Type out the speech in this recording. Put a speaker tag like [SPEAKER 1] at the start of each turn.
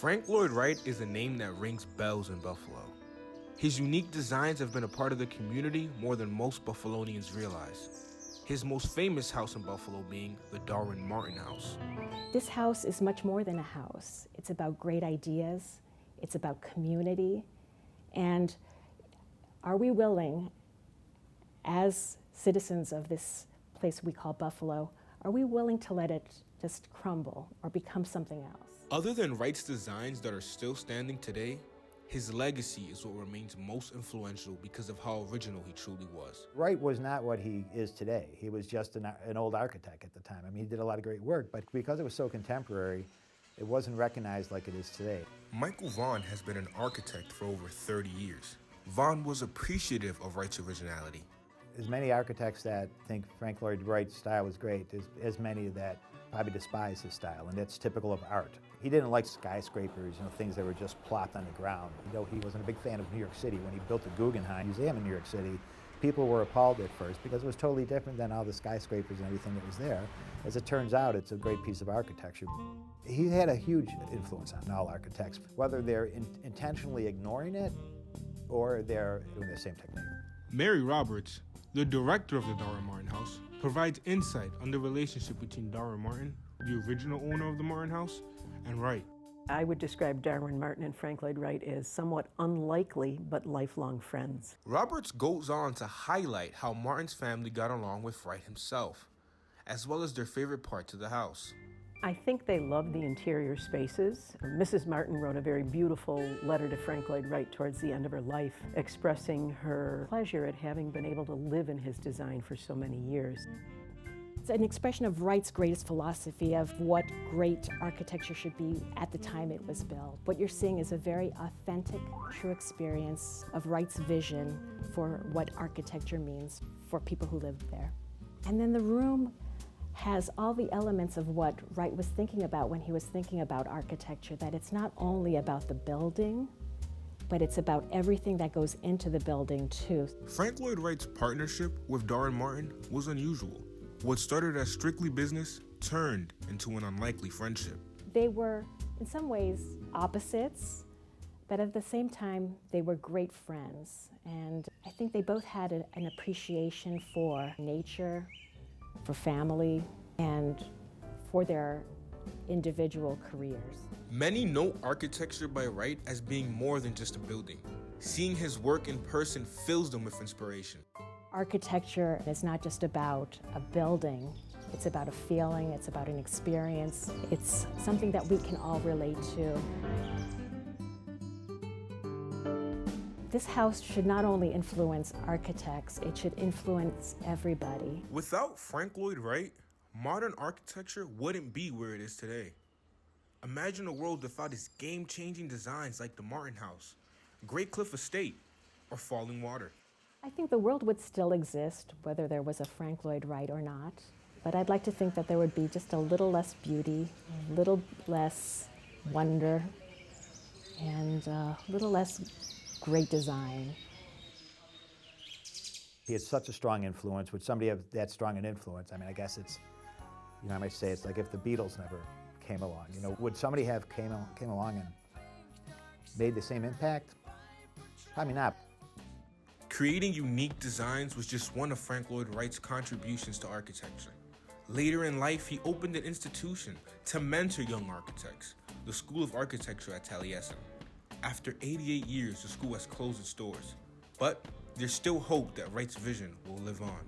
[SPEAKER 1] Frank Lloyd Wright is a name that rings bells in Buffalo. His unique designs have been a part of the community more than most Buffalonians realize. His most famous house in Buffalo being the Darwin Martin House.
[SPEAKER 2] This house is much more than a house. It's about great ideas, it's about community, and are we willing, as citizens of this place we call Buffalo, are we willing to let it just crumble or become something else?
[SPEAKER 1] Other than Wright's designs that are still standing today, his legacy is what remains most influential because of how original he truly was.
[SPEAKER 3] Wright was not what he is today. He was just an old architect at the time. I mean, he did a lot of great work, but because it was so contemporary, it wasn't recognized like it is today.
[SPEAKER 1] Michael Vaughn has been an architect for over 30 years. Vaughn was appreciative of Wright's originality.
[SPEAKER 3] As many architects that think Frank Lloyd Wright's style was great, as many that probably despise his style, and that's typical of art. He didn't like skyscrapers, things that were just plopped on the ground. He wasn't a big fan of New York City. When he built the Guggenheim Museum in New York City, people were appalled at first because it was totally different than all the skyscrapers and everything that was there. As it turns out, it's a great piece of architecture. He had a huge influence on all architects, whether they're intentionally ignoring it or they're doing the same technique.
[SPEAKER 1] Mary Roberts, the director of the Darwin Martin House, provides insight on the relationship between Darwin Martin, the original owner of the Martin House, and Wright.
[SPEAKER 4] I would describe Darwin Martin and Frank Lloyd Wright as somewhat unlikely but lifelong friends.
[SPEAKER 1] Roberts goes on to highlight how Martin's family got along with Wright himself, as well as their favorite parts of the house.
[SPEAKER 4] I think they loved the interior spaces. Mrs. Martin wrote a very beautiful letter to Frank Lloyd Wright towards the end of her life, expressing her pleasure at having been able to live in his design for so many years.
[SPEAKER 2] It's an expression of Wright's greatest philosophy of what great architecture should be at the time it was built. What you're seeing is a very authentic, true experience of Wright's vision for what architecture means for people who lived there. And then the room has all the elements of what Wright was thinking about when he was thinking about architecture, that it's not only about the building, but it's about everything that goes into the building too.
[SPEAKER 1] Frank Lloyd Wright's partnership with Darwin Martin was unusual. What started as strictly business turned into an unlikely friendship.
[SPEAKER 2] They were, in some ways, opposites, but at the same time, they were great friends. And I think they both had an appreciation for nature, for family, and for their individual careers.
[SPEAKER 1] Many note architecture by Wright as being more than just a building. Seeing his work in person fills them with inspiration.
[SPEAKER 2] Architecture is not just about a building, it's about a feeling, it's about an experience. It's something that we can all relate to. This house should not only influence architects, it should influence everybody.
[SPEAKER 1] Without Frank Lloyd Wright, modern architecture wouldn't be where it is today. Imagine a world without its game-changing designs like the Martin House, Great Cliff Estate, or Falling Water.
[SPEAKER 2] I think the world would still exist, whether there was a Frank Lloyd Wright or not. But I'd like to think that there would be just a little less beauty, a little less wonder, and a little less great design.
[SPEAKER 3] He had such a strong influence. Would somebody have that strong an influence? I mean, I guess it's, I might say it's like if the Beatles never came along. Would somebody have came along and made the same impact? Probably not.
[SPEAKER 1] Creating unique designs was just one of Frank Lloyd Wright's contributions to architecture. Later in life, he opened an institution to mentor young architects, the School of Architecture at Tatyana. After 88 years, the school has closed its doors, but there's still hope that Wright's vision will live on.